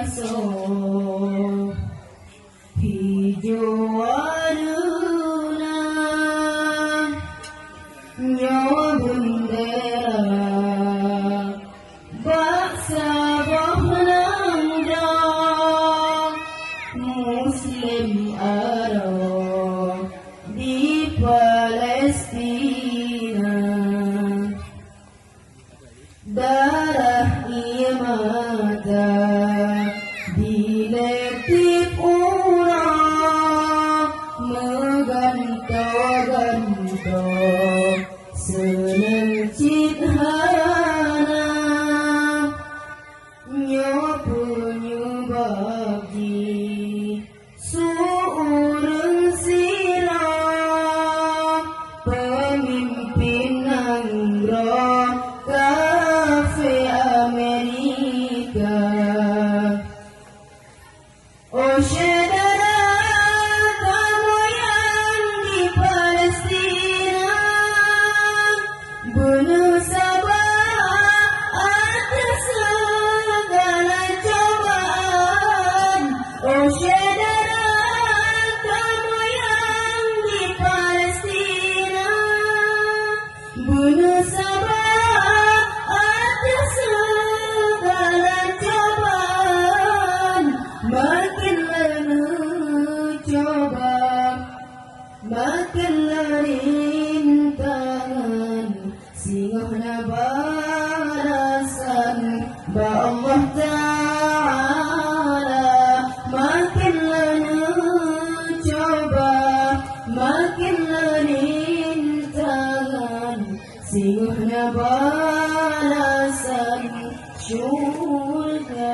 so hijau warna nyawa bendera bangsa Belanda Muslim Arab di Palestina darah mata diletip orang megantau-gantau senang cithana nyawa penyebabji seorang silam pemimpin Anggrek kafe Amerika. Oh saudara kamu yang di Palestina bunuh sabar atas segala cobaan. Oh saudara kamu yang di Palestina bunuh sabar atas segala cobaan. Makinlah mencoba, makinlah rintangan, singohna balasan ba Allah Ta'ala. Makinlah mencoba, makinlah rintangan, singohna balasan syurga.